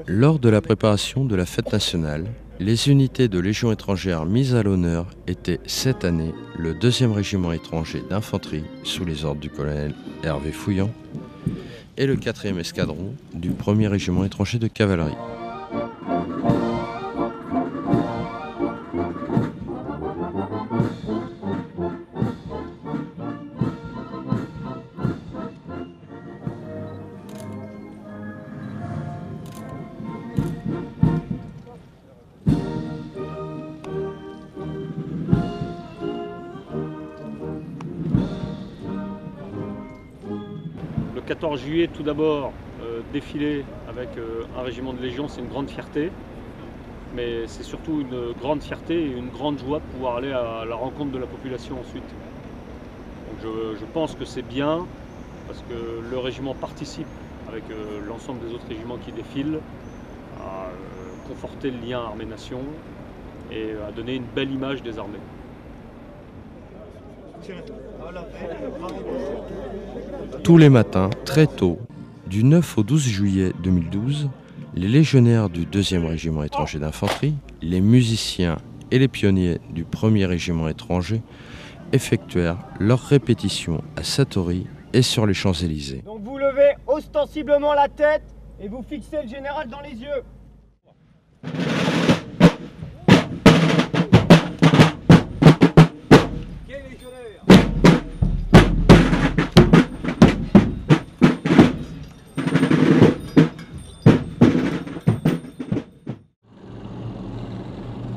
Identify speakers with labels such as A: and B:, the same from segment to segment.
A: Lors de la préparation de la fête nationale, les unités de Légion étrangère mises à l'honneur étaient cette année le 2e régiment étranger d'infanterie sous les ordres du colonel Hervé Fouillant et le 4e escadron du 1er régiment étranger de cavalerie.
B: Le 14 juillet, tout d'abord, défiler avec un régiment de Légion, c'est une grande fierté. Mais c'est surtout une grande fierté et une grande joie de pouvoir aller à la rencontre de la population ensuite. Donc je pense que c'est bien, parce que le régiment participe avec l'ensemble des autres régiments qui défilent à conforter le lien armée-nation et à donner une belle image des armées.
A: Tous les matins, très tôt, du 9 au 12 juillet 2012, les légionnaires du 2e régiment étranger d'infanterie, les musiciens et les pionniers du 1er régiment étranger effectuèrent leurs répétitions à Satory et sur les Champs-Élysées.
C: Donc vous levez ostensiblement la tête et vous fixez le général dans les yeux.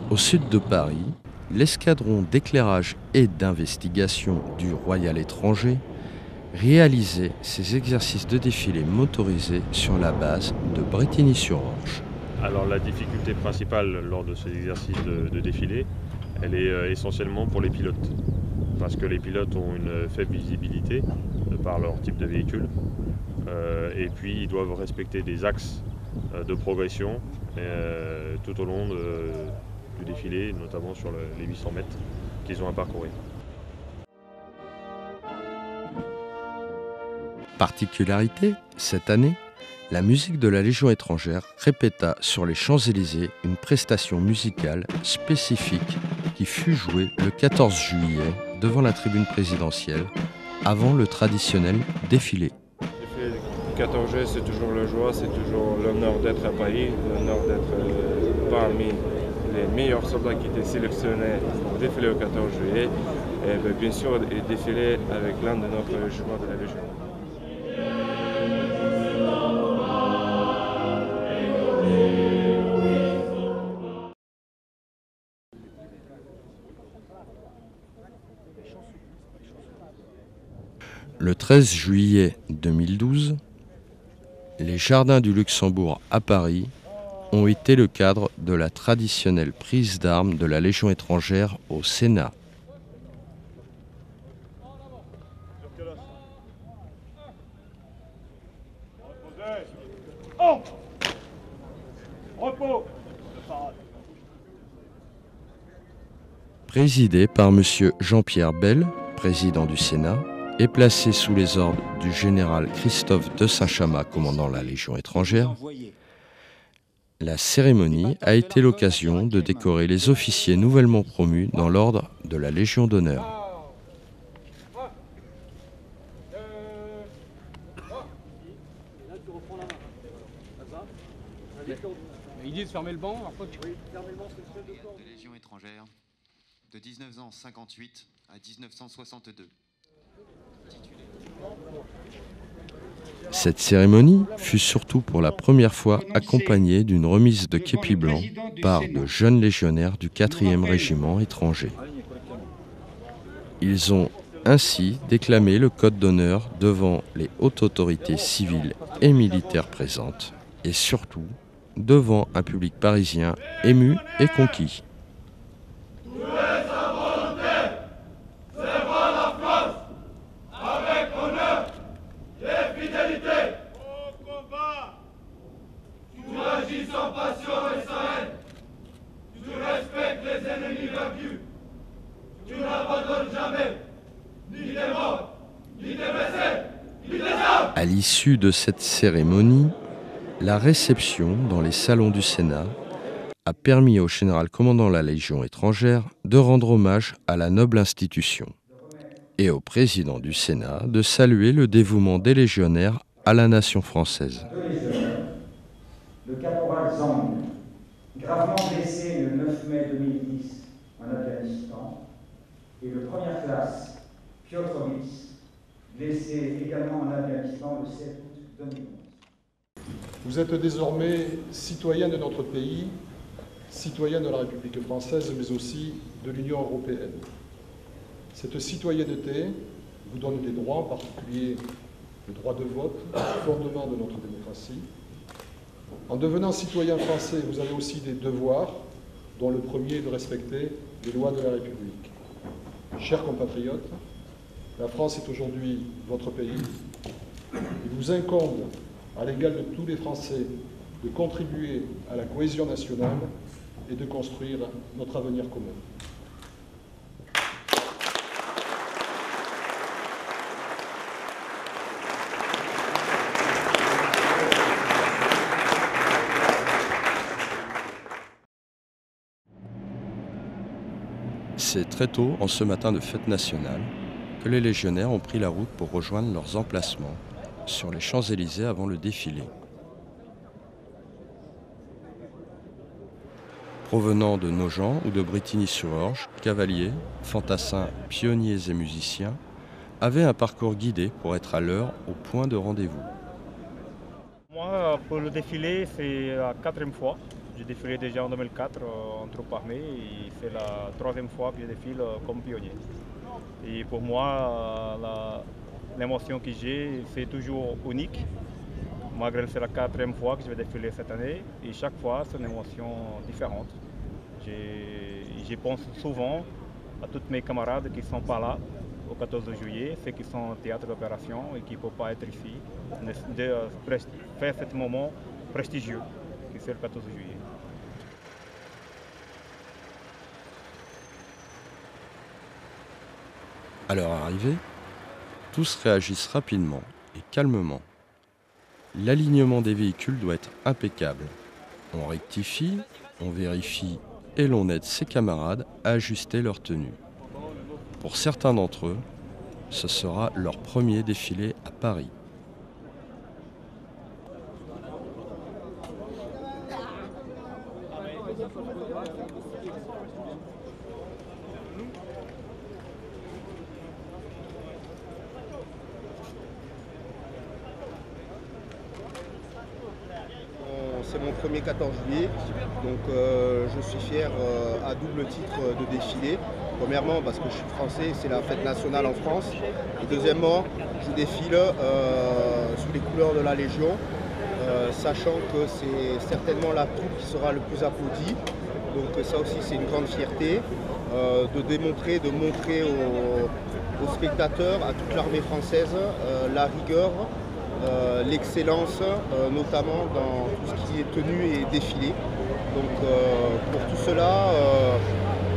A: Au sud de Paris, l'escadron d'éclairage et d'investigation du Royal étranger réalisait ses exercices de défilé motorisé sur la base de Brétigny-sur-Orge.
D: Alors la difficulté principale lors de ces exercices de défilé, elle est essentiellement pour les pilotes. Parce que les pilotes ont une faible visibilité de par leur type de véhicule. Et puis ils doivent respecter des axes de progression tout au long du défilé, notamment sur les 800 mètres qu'ils ont à parcourir.
A: Particularité, cette année, la musique de la Légion étrangère répéta sur les Champs-Élysées une prestation musicale spécifique qui fut jouée le 14 juillet devant la tribune présidentielle avant le traditionnel défilé.
E: Le 14 juillet, c'est toujours la joie, c'est toujours l'honneur d'être à Paris, l'honneur d'être parmi les meilleurs soldats qui étaient sélectionnés pour défiler le 14 juillet et bien sûr défiler avec l'un de notre régiments de la Légion.
A: Le 13 juillet 2012, les Jardins du Luxembourg à Paris ont été le cadre de la traditionnelle prise d'armes de la Légion étrangère au Sénat. Présidé par M. Jean-Pierre Bel, président du Sénat, et placé sous les ordres du général Christophe de Saint-Chamas, commandant la Légion étrangère, la cérémonie a été l'occasion de décorer les officiers nouvellement promus dans l'ordre de la Légion d'honneur.
F: Ils disent fermer le banc, après tu...
G: De Légion étrangère de 1958 à 1962.
A: Cette cérémonie fut surtout pour la première fois accompagnée d'une remise de képi blanc par de jeunes légionnaires du 4e régiment étranger. Ils ont ainsi déclamé le code d'honneur devant les hautes autorités civiles et militaires présentes, et surtout devant un public parisien ému et conquis. À l'issue de cette cérémonie, La réception dans les salons du Sénat a permis au général commandant la Légion étrangère de rendre hommage à la noble institution et au président du Sénat de saluer le dévouement des légionnaires à la nation française.
H: Le caporal Zang, gravement blessé le 9 mai 2010 en Afghanistan, et le première classe Piotrovitz, blessé également en Afghanistan le 7 août 2011.
I: Vous êtes désormais citoyen de notre pays, citoyen de la République française, mais aussi de l'Union européenne. Cette citoyenneté vous donne des droits, en particulier le droit de vote, fondement de notre démocratie. En devenant citoyen français, vous avez aussi des devoirs, dont le premier est de respecter les lois de la République. Chers compatriotes, la France est aujourd'hui votre pays. Il vous incombe, à l'égal de tous les Français, de contribuer à la cohésion nationale et de construire notre avenir commun.
A: C'est très tôt, en ce matin de fête nationale, que les légionnaires ont pris la route pour rejoindre leurs emplacements sur les Champs-Élysées avant le défilé. Provenant de Nogent ou de Brétigny-sur-Orge, cavaliers, fantassins, pionniers et musiciens avaient un parcours guidé pour être à l'heure au point de rendez-vous.
J: Moi, pour le défilé, c'est la 4e fois. J'ai défilé déjà en 2004 en troupe armée et c'est la 3e fois que je défile comme pionnier. Et pour moi, l'émotion que j'ai, c'est toujours unique. Malgré que c'est la 4e fois que je vais défiler cette année et chaque fois, c'est une émotion différente. Je pense souvent à tous mes camarades qui ne sont pas là au 14 juillet, ceux qui sont au théâtre d'opération et qui ne peuvent pas être ici, de faire ce moment prestigieux qui c'est le 14 juillet.
A: À leur arrivée, tous réagissent rapidement et calmement. L'alignement des véhicules doit être impeccable. On rectifie, on vérifie et l'on aide ses camarades à ajuster leur tenue. Pour certains d'entre eux, ce sera leur premier défilé à Paris.
K: C'est mon premier 14 juillet, donc je suis fier à double titre de défiler. Premièrement parce que je suis français, c'est la fête nationale en France. Et deuxièmement, je défile sous les couleurs de la Légion, sachant que c'est certainement la troupe qui sera le plus applaudie. Donc ça aussi c'est une grande fierté de montrer aux spectateurs, à toute l'armée française, la rigueur, l'excellence, notamment dans tout ce qui est tenue et défilé. Donc pour tout cela,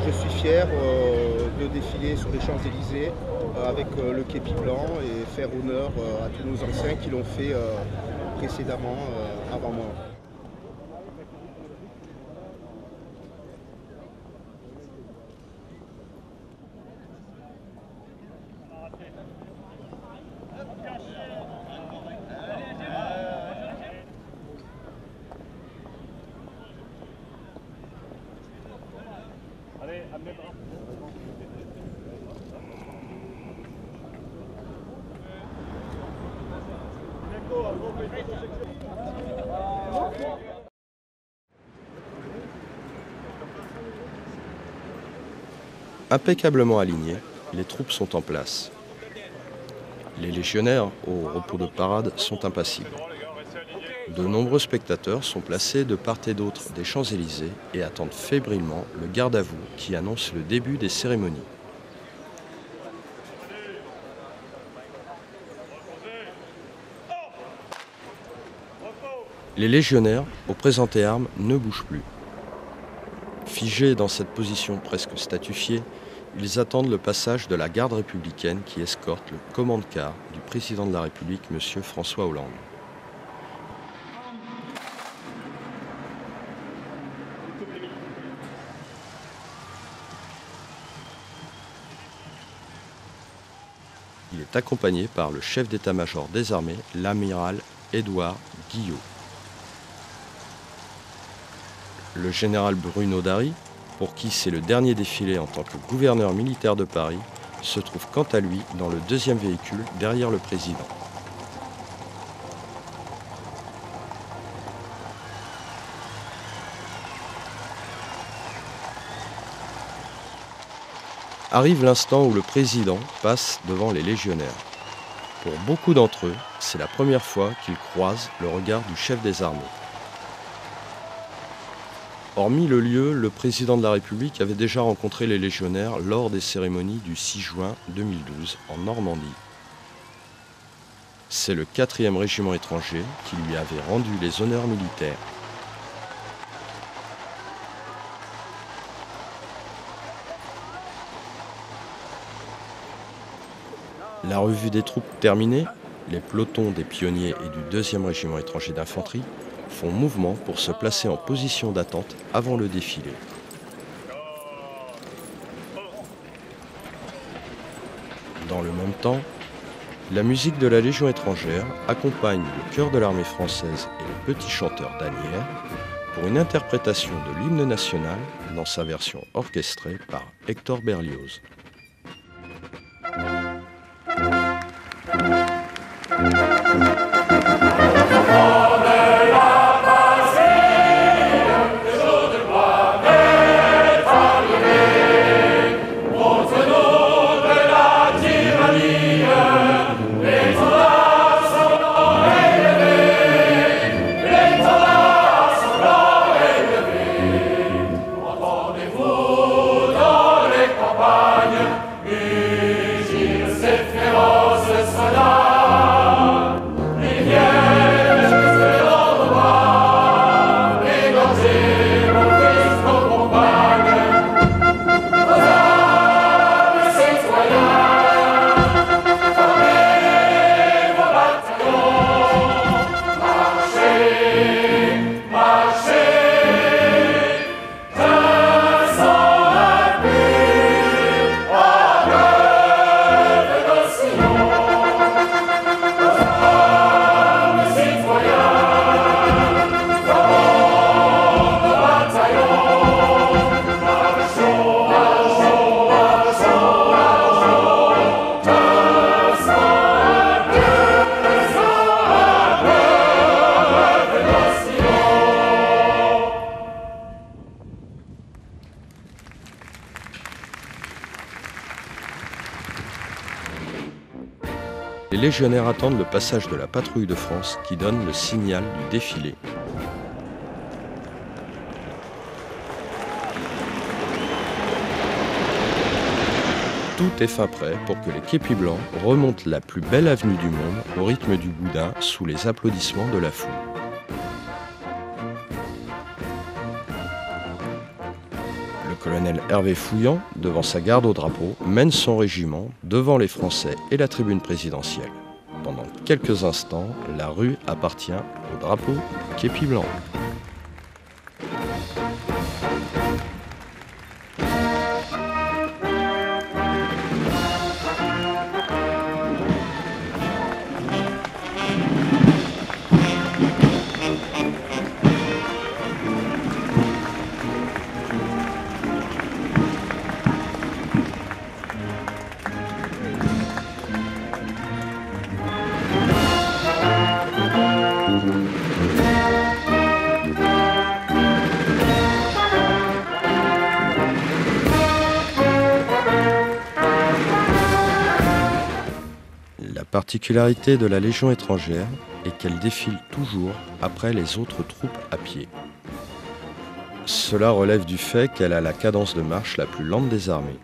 K: je suis fier de défiler sur les Champs-Élysées avec le képi blanc et faire honneur à tous nos anciens qui l'ont fait précédemment avant moi.
A: Impeccablement alignés, les troupes sont en place. Les légionnaires, au repos de parade, sont impassibles. De nombreux spectateurs sont placés de part et d'autre des Champs-Élysées et attendent fébrilement le garde-à-vous qui annonce le début des cérémonies. Les légionnaires, au présenté armes, ne bougent plus. Figés dans cette position presque statufiée, ils attendent le passage de la garde républicaine qui escorte le commande-car du président de la République, M. François Hollande. est accompagné par le chef d'état-major des armées, l'amiral Édouard Guillot. Le général Bruno Darry, pour qui c'est le dernier défilé en tant que gouverneur militaire de Paris, se trouve quant à lui dans le deuxième véhicule derrière le président. Arrive l'instant où le président passe devant les légionnaires. Pour beaucoup d'entre eux, c'est la première fois qu'ils croisent le regard du chef des armées. Hormis le lieu, le président de la République avait déjà rencontré les légionnaires lors des cérémonies du 6 juin 2012 en Normandie. C'est le 4e régiment étranger qui lui avait rendu les honneurs militaires. La revue des troupes terminée, les pelotons des pionniers et du 2e régiment étranger d'infanterie font mouvement pour se placer en position d'attente avant le défilé. Dans le même temps, la musique de la Légion étrangère accompagne le chœur de l'armée française et le petit chanteur d'Asnières pour une interprétation de l'hymne national dans sa version orchestrée par Hector Berlioz. Les légionnaires attendent le passage de la patrouille de France qui donne le signal du défilé. Tout est fin prêt pour que les képis blancs remontent la plus belle avenue du monde au rythme du boudin sous les applaudissements de la foule. Le colonel Hervé Fouillant, devant sa garde au drapeau, mène son régiment devant les Français et la tribune présidentielle. Pendant quelques instants, la rue appartient au drapeau képi blanc. La particularité de la Légion étrangère est qu'elle défile toujours après les autres troupes à pied. Cela relève du fait qu'elle a la cadence de marche la plus lente des armées.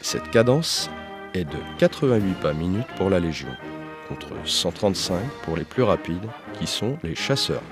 A: Cette cadence est de 88 pas minutes pour la Légion, contre 135 pour les plus rapides, qui sont les chasseurs.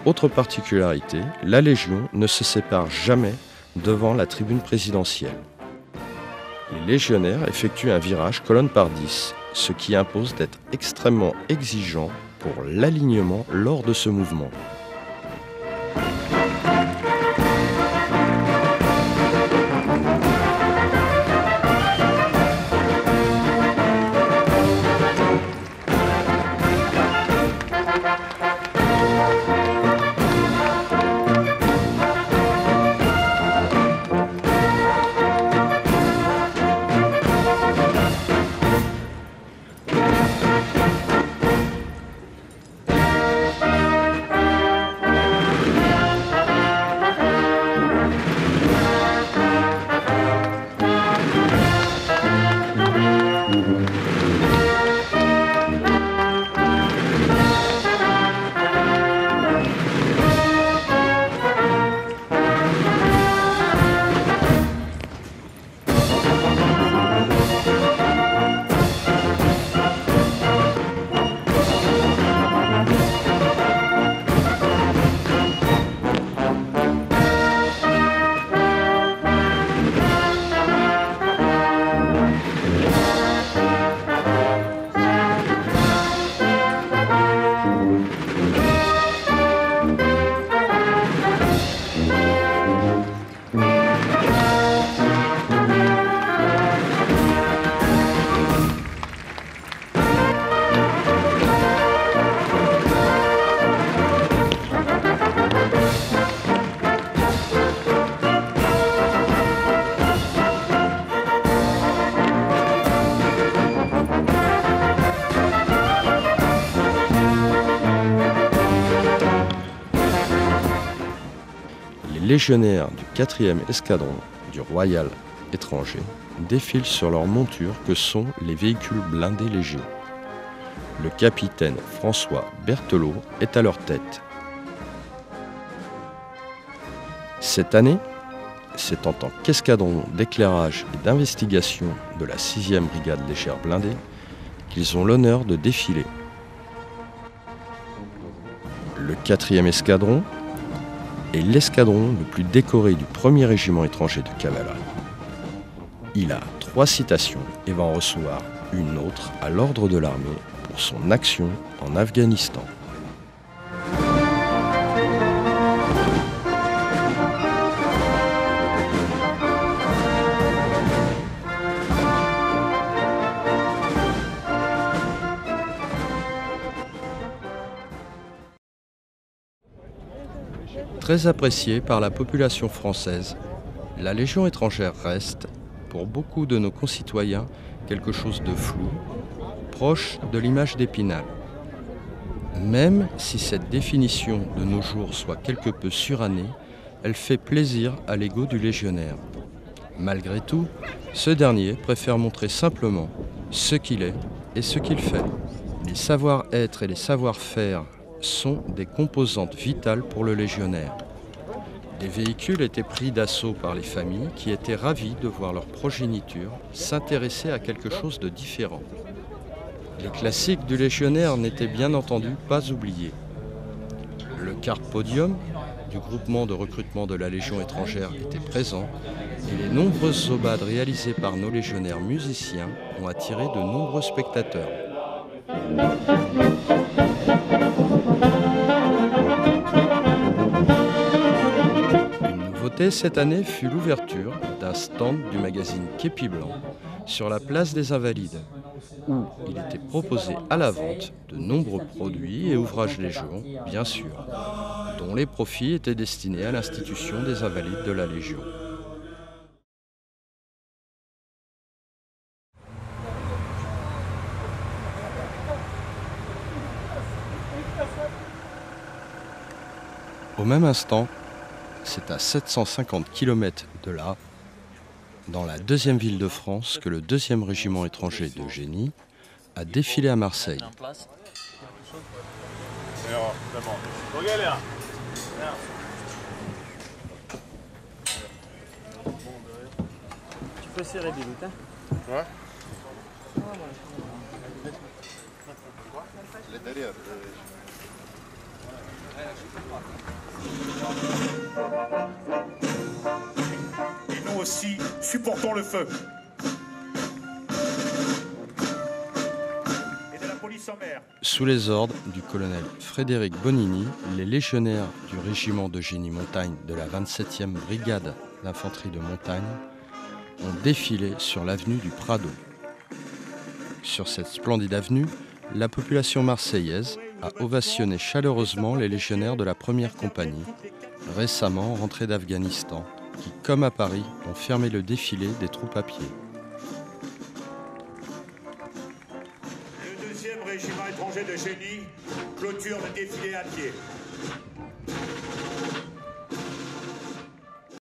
A: Autre particularité, la Légion ne se sépare jamais devant la tribune présidentielle. Les légionnaires effectuent un virage colonne par 10, ce qui impose d'être extrêmement exigeant pour l'alignement lors de ce mouvement. Les légionnaires du 4e escadron du Royal étranger défilent sur leurs montures que sont les véhicules blindés Légion. Le capitaine François Berthelot est à leur tête. Cette année, c'est en tant qu'escadron d'éclairage et d'investigation de la 6e brigade légère blindée qu'ils ont l'honneur de défiler. Le 4e escadron est l'escadron le plus décoré du 1er régiment étranger de cavalerie. Il a 3 citations et va en recevoir une autre à l'ordre de l'armée pour son action en Afghanistan. Très appréciée par la population française, la Légion étrangère reste, pour beaucoup de nos concitoyens, quelque chose de flou, proche de l'image d'Épinal. Même si cette définition de nos jours soit quelque peu surannée, elle fait plaisir à l'ego du légionnaire. Malgré tout, ce dernier préfère montrer simplement ce qu'il est et ce qu'il fait. Les savoir-être et les savoir-faire sont des composantes vitales pour le légionnaire. Les véhicules étaient pris d'assaut par les familles qui étaient ravies de voir leur progéniture s'intéresser à quelque chose de différent. Les classiques du légionnaire n'étaient bien entendu pas oubliés. Le Carpe Podium du groupement de recrutement de la Légion étrangère était présent et les nombreuses aubades réalisées par nos légionnaires musiciens ont attiré de nombreux spectateurs. Une nouveauté cette année fut l'ouverture d'un stand du magazine Képi Blanc sur la place des Invalides, où il était proposé à la vente de nombreux produits et ouvrages Légion, bien sûr, dont les profits étaient destinés à l'institution des Invalides de la Légion. Au même instant, c'est à 750 km de là, dans la 2e ville de France, que le 2e régiment étranger de génie a défilé à Marseille.
C: Tu peux serrer des minutes, hein?
K: Ouais.
L: Il est derrière. Et nous aussi, supportons le feu. Et de la police en mer.
A: Sous les ordres du colonel Frédéric Bonini, les légionnaires du régiment de génie montagne de la 27e brigade d'infanterie de montagne ont défilé sur l'avenue du Prado. Sur cette splendide avenue, la population marseillaise a ovationné chaleureusement les légionnaires de la première compagnie, récemment rentrés d'Afghanistan, qui, comme à Paris, ont fermé le défilé des troupes à pied.
L: Le 2e régiment étranger de génie clôture le défilé à pied.